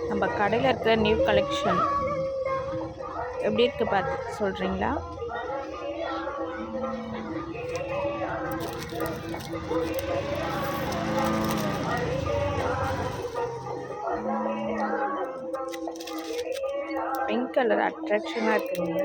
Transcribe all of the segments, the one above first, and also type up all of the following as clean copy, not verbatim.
நம்ம கடையில் இருக்கிற நியூ கலெக்ஷன் எப்படி இருக்கு பார்த்து சொல்கிறீங்களா? பிங்க் கலர் அட்ராக்ஷனாக இருக்குங்க.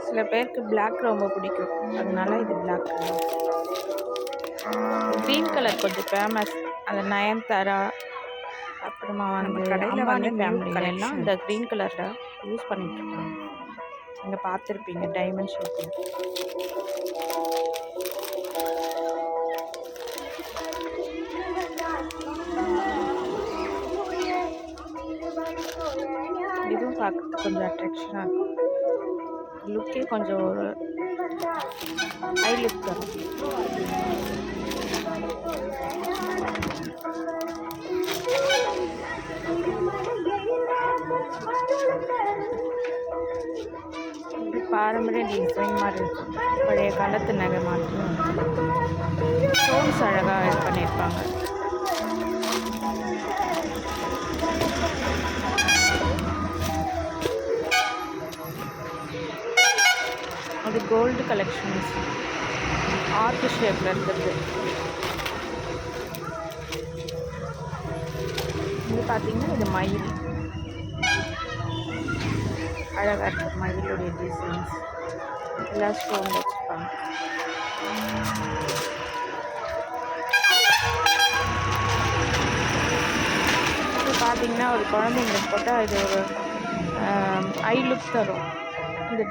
சில பேருக்கு பிளாக் ரொம்ப பிடிக்கும், அதனால இது பிளாக் கலர். க்ரீன் கலர் கொஞ்சம் ஃபேமஸ். அந்த நயன்தாரா அப்புறமா வந்து கடையில் வந்து ஃபேமிலியில எல்லாம் இந்த க்ரீன் கலரில் யூஸ் பண்ணிகிட்ருக்காங்க. நீங்கள் பார்த்துருப்பீங்க டைமண்ட் ஷேப்பில். இதுவும் பார்க்க கொஞ்சம் அட்ராக்ஷனாக இருக்கும். லுக்கே கொஞ்சம் ஒரு ஹை லுக் தரும். பாரம்பரிய டிசைன் மாதிரி இருக்கும். பழைய காலத்து நகை மாதிரி ஸ்டோன்ஸ் அழகாக இது பண்ணியிருப்பாங்க. அது கோல்டு கலெக்ஷன்ஸ் ஆர்ட் ஷேப்பில் இருக்கிறது. இது பார்த்தீங்கன்னா இது மயில் அழகாக இருக்குது. மயிலுடைய டிசைன்ஸ் எல்லாம் ஸ்டோன் வச்சுருப்பாங்க. இது பார்த்தீங்கன்னா ஒரு குழந்தைங்களுக்கு போட்டால் இது ஒரு ஐ லுக் தரும். இந்த